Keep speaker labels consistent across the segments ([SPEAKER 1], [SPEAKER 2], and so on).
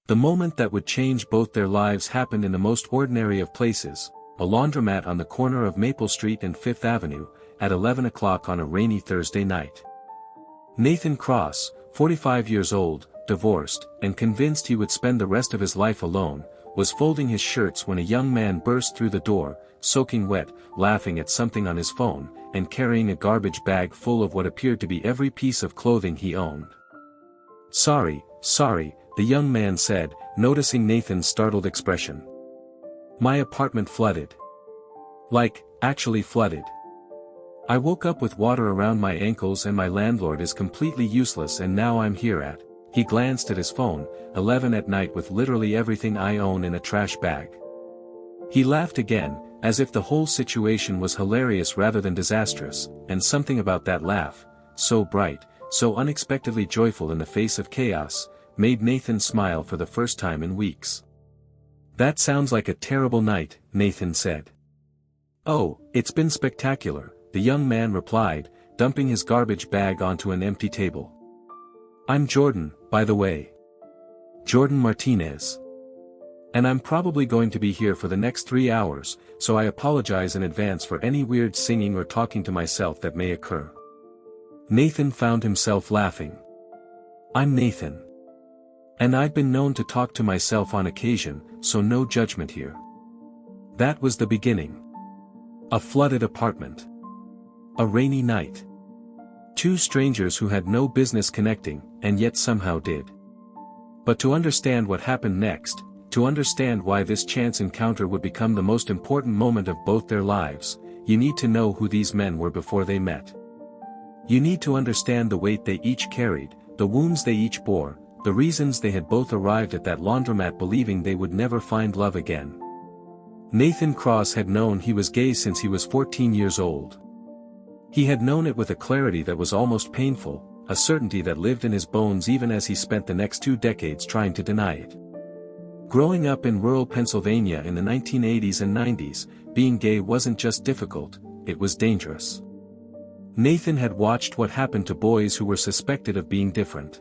[SPEAKER 1] The moment that would change both their lives happened in the most ordinary of places, a laundromat on the corner of Maple Street and Fifth Avenue, at 11 o'clock on a rainy Thursday night. Nathan Cross, 45 years old, divorced, and convinced he would spend the rest of his life alone, was folding his shirts when a young man burst through the door, soaking wet, laughing at something on his phone, and carrying a garbage bag full of what appeared to be every piece of clothing he owned. "Sorry, the young man said, noticing Nathan's startled expression. "My apartment flooded. Like, actually flooded. I woke up with water around my ankles and my landlord is completely useless and now I'm here at," he glanced at his phone, 11 at night with literally everything I own in a trash bag. He laughed again, as if the whole situation was hilarious rather than disastrous, and something about that laugh, so bright, so unexpectedly joyful in the face of chaos, made Nathan smile for the first time in weeks. "That sounds like a terrible night," Nathan said. "Oh, it's been spectacular," the young man replied, dumping his garbage bag onto an empty table. "I'm Jordan, by the way. Jordan Martinez. And I'm probably going to be here for the next 3 hours, so I apologize in advance for any weird singing or talking to myself that may occur." Nathan found himself laughing. "I'm Nathan. And I've been known to talk to myself on occasion, so no judgment here." That was the beginning. A flooded apartment. A rainy night. Two strangers who had no business connecting, and yet somehow did. But to understand what happened next, to understand why this chance encounter would become the most important moment of both their lives, you need to know who these men were before they met. You need to understand the weight they each carried, the wounds they each bore, the reasons they had both arrived at that laundromat believing they would never find love again. Nathan Cross had known he was gay since he was 14 years old. He had known it with a clarity that was almost painful, a certainty that lived in his bones even as he spent the next 2 decades trying to deny it. Growing up in rural Pennsylvania in the 1980s and 90s, being gay wasn't just difficult, it was dangerous. Nathan had watched what happened to boys who were suspected of being different.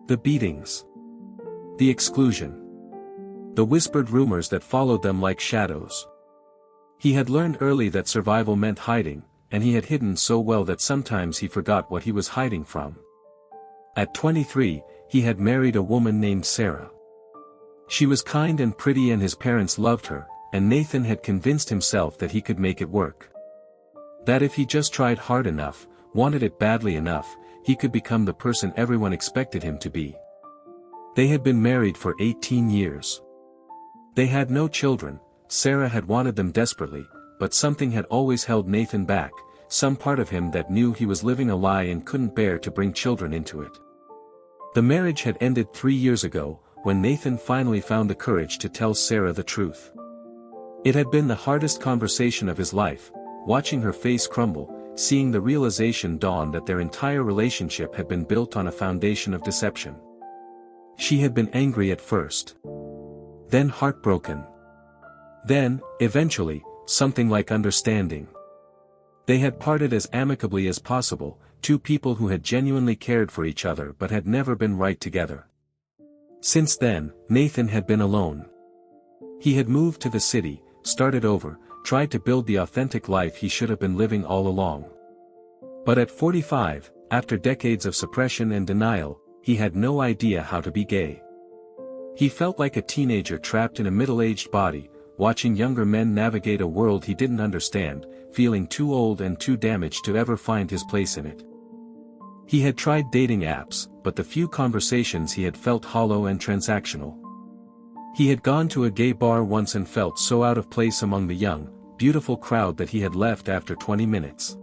[SPEAKER 1] The beatings. The exclusion. The whispered rumors that followed them like shadows. He had learned early that survival meant hiding, and he had hidden so well that sometimes he forgot what he was hiding from. At 23, he had married a woman named Sarah. She was kind and pretty and his parents loved her, and Nathan had convinced himself that he could make it work. That if he just tried hard enough, wanted it badly enough, he could become the person everyone expected him to be. They had been married for 18 years. They had no children. Sarah had wanted them desperately, but something had always held Nathan back, some part of him that knew he was living a lie and couldn't bear to bring children into it. The marriage had ended 3 years ago, when Nathan finally found the courage to tell Sarah the truth. It had been the hardest conversation of his life, watching her face crumble, seeing the realization dawn that their entire relationship had been built on a foundation of deception. She had been angry at first. Then heartbroken. Then, eventually, something like understanding. They had parted as amicably as possible, two people who had genuinely cared for each other but had never been right together. Since then, Nathan had been alone. He had moved to the city, started over, tried to build the authentic life he should have been living all along. But at 45, after decades of suppression and denial, he had no idea how to be gay. He felt like a teenager trapped in a middle-aged body, watching younger men navigate a world he didn't understand, feeling too old and too damaged to ever find his place in it. He had tried dating apps, but the few conversations he had felt hollow and transactional. He had gone to a gay bar once and felt so out of place among the young, beautiful crowd that he had left after 20 minutes.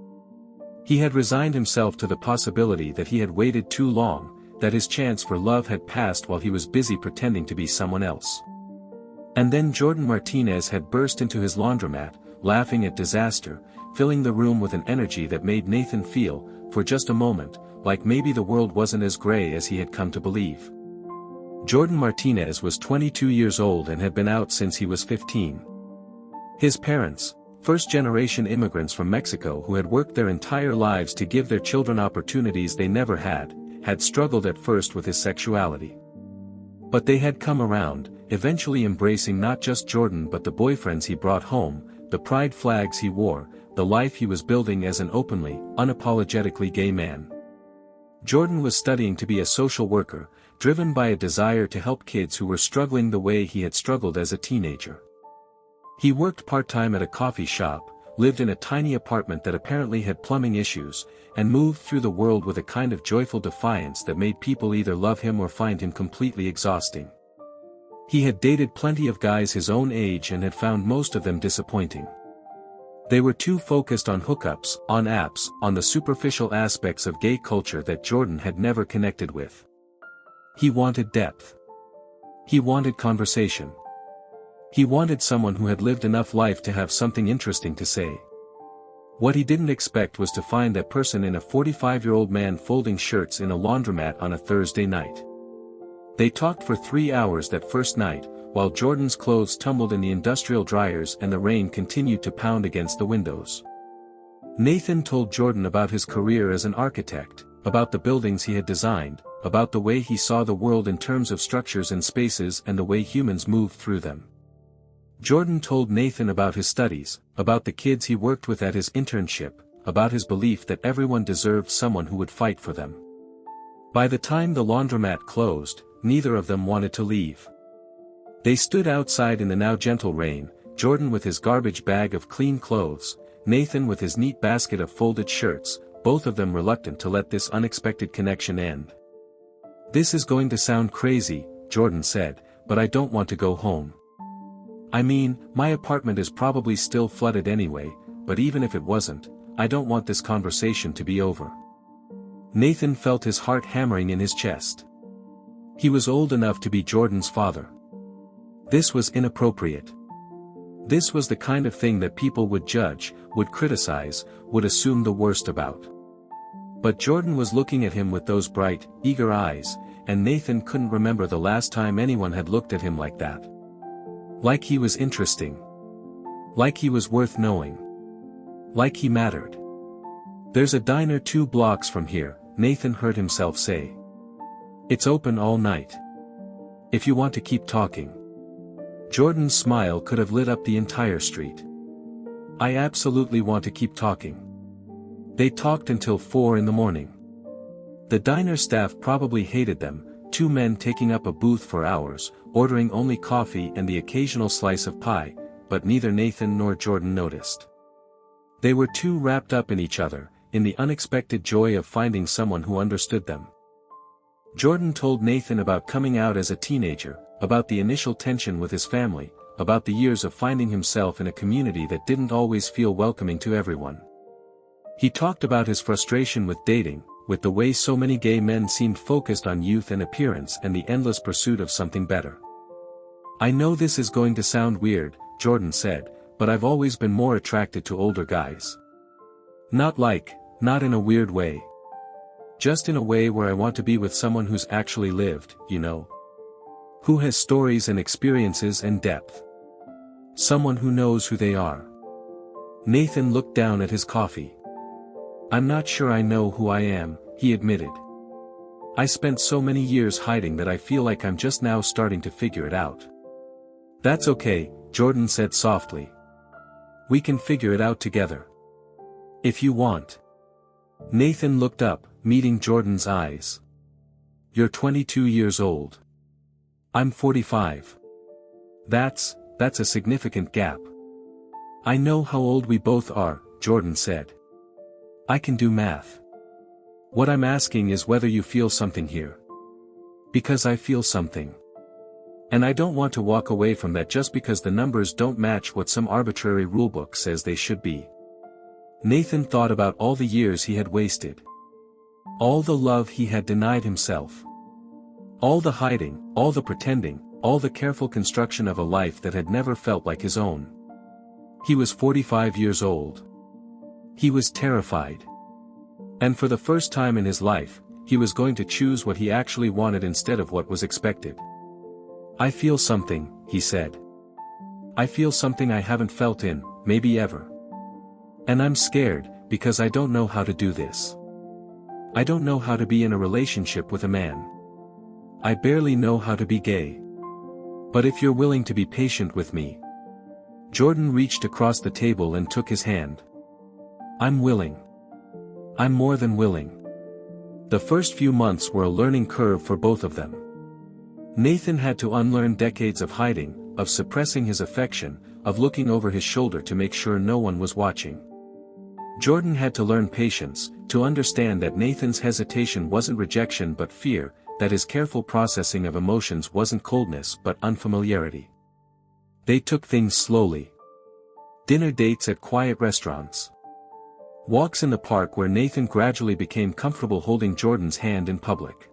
[SPEAKER 1] He had resigned himself to the possibility that he had waited too long, that his chance for love had passed while he was busy pretending to be someone else. And then Jordan Martinez had burst into his laundromat, laughing at disaster, filling the room with an energy that made Nathan feel, for just a moment, like maybe the world wasn't as gray as he had come to believe. Jordan Martinez was 22 years old and had been out since he was 15. His parents, first-generation immigrants from Mexico who had worked their entire lives to give their children opportunities they never had struggled at first with his sexuality. But they had come around, eventually embracing not just Jordan but the boyfriends he brought home, the pride flags he wore, the life he was building as an openly, unapologetically gay man. Jordan was studying to be a social worker, driven by a desire to help kids who were struggling the way he had struggled as a teenager. He worked part-time at a coffee shop, lived in a tiny apartment that apparently had plumbing issues, and moved through the world with a kind of joyful defiance that made people either love him or find him completely exhausting. He had dated plenty of guys his own age and had found most of them disappointing. They were too focused on hookups, on apps, on the superficial aspects of gay culture that Jordan had never connected with. He wanted depth. He wanted conversation. He wanted someone who had lived enough life to have something interesting to say. What he didn't expect was to find that person in a 45-year-old man folding shirts in a laundromat on a Thursday night. They talked for 3 hours that first night, while Jordan's clothes tumbled in the industrial dryers and the rain continued to pound against the windows. Nathan told Jordan about his career as an architect, about the buildings he had designed, about the way he saw the world in terms of structures and spaces and the way humans moved through them. Jordan told Nathan about his studies, about the kids he worked with at his internship, about his belief that everyone deserved someone who would fight for them. By the time the laundromat closed, neither of them wanted to leave. They stood outside in the now gentle rain, Jordan with his garbage bag of clean clothes, Nathan with his neat basket of folded shirts, both of them reluctant to let this unexpected connection end. "This is going to sound crazy," Jordan said, "but I don't want to go home. I mean, my apartment is probably still flooded anyway, but even if it wasn't, I don't want this conversation to be over." Nathan felt his heart hammering in his chest. He was old enough to be Jordan's father. This was inappropriate. This was the kind of thing that people would judge, would criticize, would assume the worst about. But Jordan was looking at him with those bright, eager eyes, and Nathan couldn't remember the last time anyone had looked at him like that. Like he was interesting. Like he was worth knowing. Like he mattered. "There's a diner 2 blocks from here," Nathan heard himself say. "It's open all night. If you want to keep talking." Jordan's smile could have lit up the entire street. "I absolutely want to keep talking." They talked until 4 in the morning. The diner staff probably hated them, 2 men taking up a booth for hours, ordering only coffee and the occasional slice of pie, but neither Nathan nor Jordan noticed. They were too wrapped up in each other, in the unexpected joy of finding someone who understood them. Jordan told Nathan about coming out as a teenager, about the initial tension with his family, about the years of finding himself in a community that didn't always feel welcoming to everyone. He talked about his frustration with dating, with the way so many gay men seemed focused on youth and appearance and the endless pursuit of something better. "I know this is going to sound weird," Jordan said, "but I've always been more attracted to older guys. Not in a weird way. Just in a way where I want to be with someone who's actually lived, you know. Who has stories and experiences and depth. Someone who knows who they are." Nathan looked down at his coffee. "I'm not sure I know who I am," he admitted. "I spent so many years hiding that I feel like I'm just now starting to figure it out." "That's okay," Jordan said softly. "We can figure it out together. If you want." Nathan looked up, meeting Jordan's eyes. "You're 22 years old. I'm 45. That's a significant gap." "I know how old we both are," Jordan said. "I can do math. What I'm asking is whether you feel something here. Because I feel something. And I don't want to walk away from that just because the numbers don't match what some arbitrary rulebook says they should be." Nathan thought about all the years he had wasted. All the love he had denied himself. All the hiding, all the pretending, all the careful construction of a life that had never felt like his own. He was 45 years old. He was terrified. And for the first time in his life, he was going to choose what he actually wanted instead of what was expected. "I feel something," he said. "I feel something I haven't felt in, maybe ever. And I'm scared, because I don't know how to do this. I don't know how to be in a relationship with a man. I barely know how to be gay. But if you're willing to be patient with me. Jordan reached across the table and took his hand. I'm willing. I'm more than willing. The first few months were a learning curve for both of them. Nathan had to unlearn decades of hiding, of suppressing his affection, of looking over his shoulder to make sure no one was watching. Jordan had to learn patience, to understand that Nathan's hesitation wasn't rejection but fear, that his careful processing of emotions wasn't coldness but unfamiliarity. They took things slowly. Dinner dates at quiet restaurants. Walks in the park where Nathan gradually became comfortable holding Jordan's hand in public.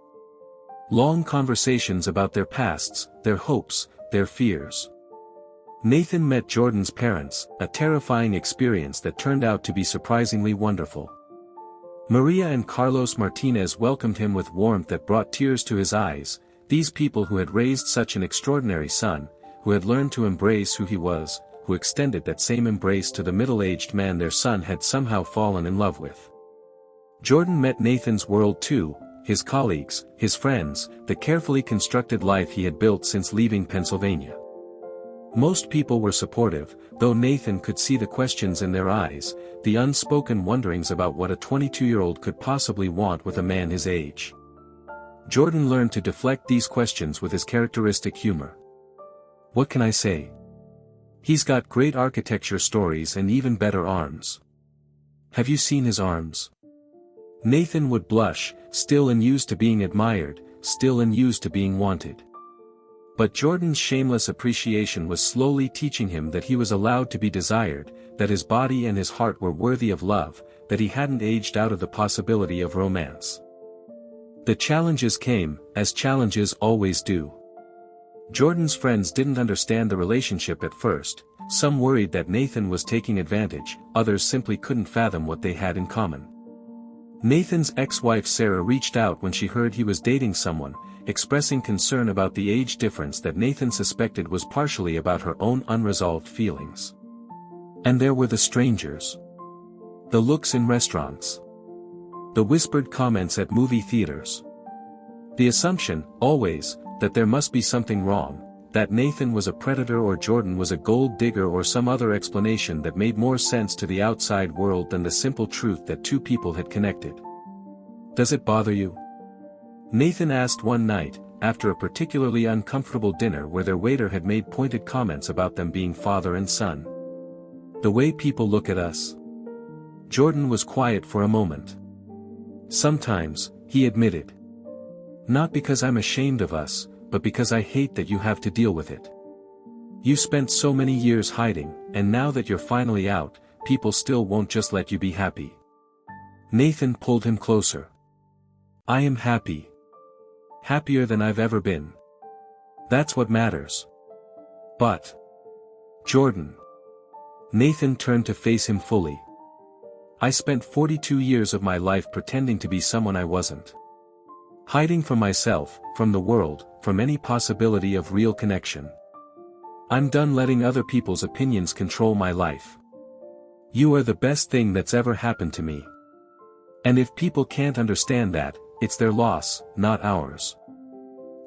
[SPEAKER 1] Long conversations about their pasts, their hopes, their fears. Nathan met Jordan's parents, a terrifying experience that turned out to be surprisingly wonderful. Maria and Carlos Martinez welcomed him with warmth that brought tears to his eyes, these people who had raised such an extraordinary son, who had learned to embrace who he was, who extended that same embrace to the middle-aged man their son had somehow fallen in love with. Jordan met Nathan's world too, his colleagues, his friends, the carefully constructed life he had built since leaving Pennsylvania. Most people were supportive, though Nathan could see the questions in their eyes, the unspoken wonderings about what a 22-year-old could possibly want with a man his age. Jordan learned to deflect these questions with his characteristic humor. What can I say? He's got great architecture stories and even better arms. Have you seen his arms? Nathan would blush, still unused to being admired, still unused to being wanted. But Jordan's shameless appreciation was slowly teaching him that he was allowed to be desired, that his body and his heart were worthy of love, that he hadn't aged out of the possibility of romance. The challenges came, as challenges always do. Jordan's friends didn't understand the relationship at first, some worried that Nathan was taking advantage, others simply couldn't fathom what they had in common. Nathan's ex-wife Sarah reached out when she heard he was dating someone, expressing concern about the age difference that Nathan suspected was partially about her own unresolved feelings. And there were the strangers. The looks in restaurants. The whispered comments at movie theaters. The assumption, always, that there must be something wrong, that Nathan was a predator or Jordan was a gold digger or some other explanation that made more sense to the outside world than the simple truth that two people had connected. Does it bother you? Nathan asked one night, after a particularly uncomfortable dinner where their waiter had made pointed comments about them being father and son. The way people look at us. Jordan was quiet for a moment. Sometimes, he admitted. Not because I'm ashamed of us, but because I hate that you have to deal with it. You spent so many years hiding, and now that you're finally out, people still won't just let you be happy. Nathan pulled him closer. I am happy. Happier than I've ever been. That's what matters. But. Jordan. Nathan turned to face him fully. I spent 42 years of my life pretending to be someone I wasn't. Hiding from myself, from the world, from any possibility of real connection. I'm done letting other people's opinions control my life. You are the best thing that's ever happened to me. And if people can't understand that, it's their loss, not ours.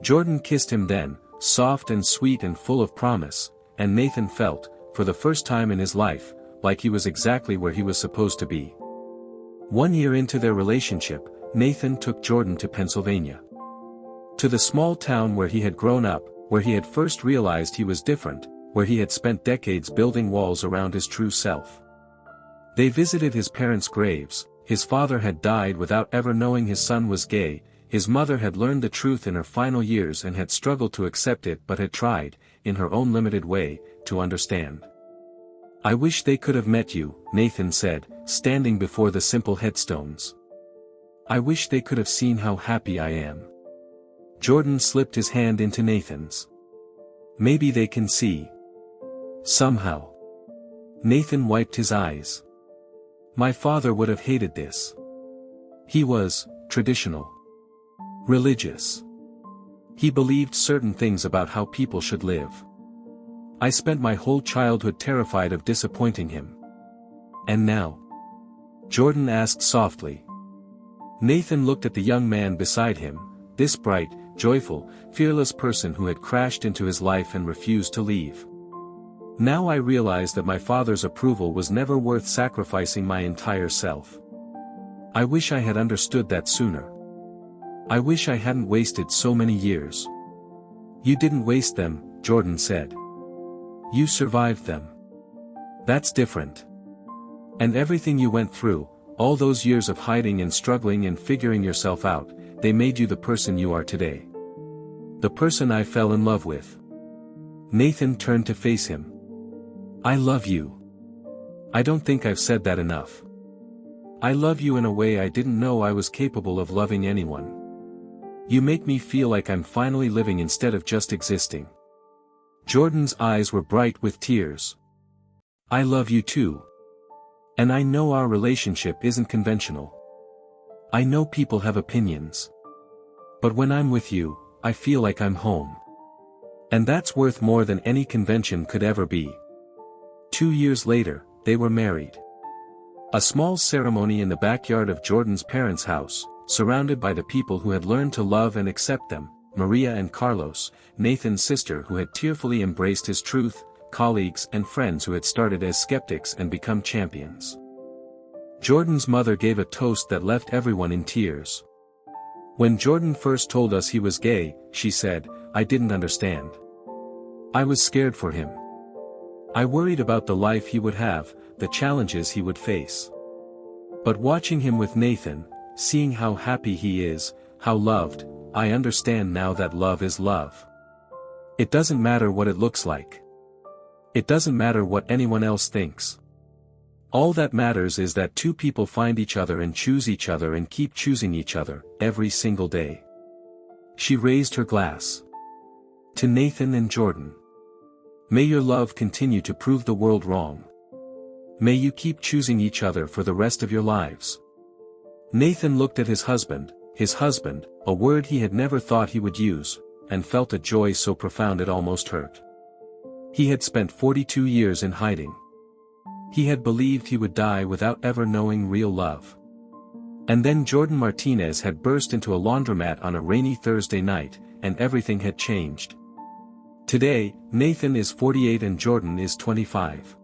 [SPEAKER 1] Jordan kissed him then, soft and sweet and full of promise, and Nathan felt, for the first time in his life, like he was exactly where he was supposed to be. 1 year into their relationship, Nathan took Jordan to Pennsylvania. To the small town where he had grown up, where he had first realized he was different, where he had spent decades building walls around his true self. They visited his parents' graves. His father had died without ever knowing his son was gay, his mother had learned the truth in her final years and had struggled to accept it but had tried, in her own limited way, to understand. I wish they could have met you, Nathan said, standing before the simple headstones. I wish they could have seen how happy I am. Jordan slipped his hand into Nathan's. Maybe they can see. Somehow. Nathan wiped his eyes. My father would have hated this. He was traditional. Religious. He believed certain things about how people should live. I spent my whole childhood terrified of disappointing him. And now? Jordan asked softly. Nathan looked at the young man beside him, this bright, joyful, fearless person who had crashed into his life and refused to leave. Now I realize that my father's approval was never worth sacrificing my entire self. I wish I had understood that sooner. I wish I hadn't wasted so many years. You didn't waste them, Jordan said. You survived them. That's different. And everything you went through, all those years of hiding and struggling and figuring yourself out, they made you the person you are today. The person I fell in love with. Nathan turned to face him. I love you. I don't think I've said that enough. I love you in a way I didn't know I was capable of loving anyone. You make me feel like I'm finally living instead of just existing. Jordan's eyes were bright with tears. I love you too. And I know our relationship isn't conventional. I know people have opinions. But when I'm with you, I feel like I'm home. And that's worth more than any convention could ever be. 2 years later, they were married. A small ceremony in the backyard of Jordan's parents' house, surrounded by the people who had learned to love and accept them, Maria and Carlos, Nathan's sister who had tearfully embraced his truth, colleagues and friends who had started as skeptics and become champions. Jordan's mother gave a toast that left everyone in tears. When Jordan first told us he was gay, she said, I didn't understand. I was scared for him. I worried about the life he would have, the challenges he would face. But watching him with Nathan, seeing how happy he is, how loved, I understand now that love is love. It doesn't matter what it looks like. It doesn't matter what anyone else thinks. All that matters is that two people find each other and choose each other and keep choosing each other, every single day. She raised her glass. To Nathan and Jordan. May your love continue to prove the world wrong. May you keep choosing each other for the rest of your lives. Nathan looked at his husband, a word he had never thought he would use, and felt a joy so profound it almost hurt. He had spent 42 years in hiding. He had believed he would die without ever knowing real love. And then Jordan Martinez had burst into a laundromat on a rainy Thursday night, and everything had changed. Today, Nathan is 48 and Jordan is 25.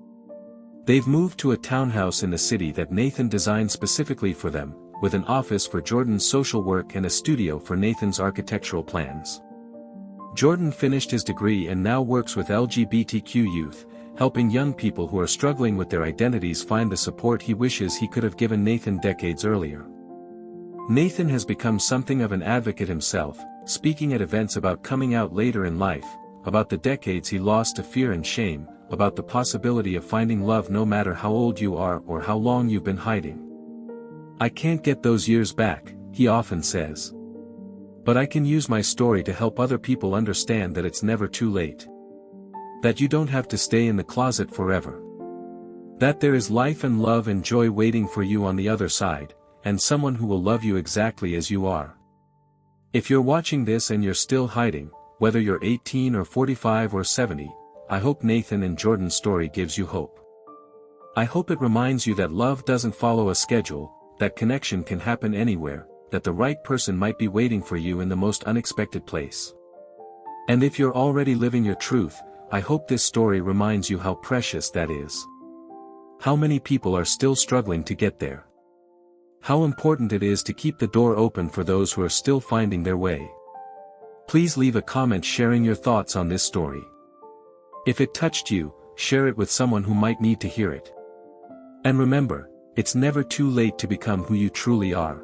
[SPEAKER 1] They've moved to a townhouse in the city that Nathan designed specifically for them, with an office for Jordan's social work and a studio for Nathan's architectural plans. Jordan finished his degree and now works with LGBTQ youth, helping young people who are struggling with their identities find the support he wishes he could have given Nathan decades earlier. Nathan has become something of an advocate himself, speaking at events about coming out later in life, about the decades he lost to fear and shame, about the possibility of finding love no matter how old you are or how long you've been hiding. I can't get those years back, he often says. But I can use my story to help other people understand that it's never too late. That you don't have to stay in the closet forever. That there is life and love and joy waiting for you on the other side, and someone who will love you exactly as you are. If you're watching this and you're still hiding, whether you're 18 or 45 or 70, I hope Nathan and Jordan's story gives you hope. I hope it reminds you that love doesn't follow a schedule, that connection can happen anywhere, that the right person might be waiting for you in the most unexpected place. And if you're already living your truth, I hope this story reminds you how precious that is. How many people are still struggling to get there. How important it is to keep the door open for those who are still finding their way. Please leave a comment sharing your thoughts on this story. If it touched you, share it with someone who might need to hear it. And remember, it's never too late to become who you truly are.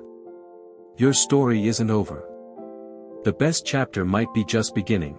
[SPEAKER 1] Your story isn't over. The best chapter might be just beginning.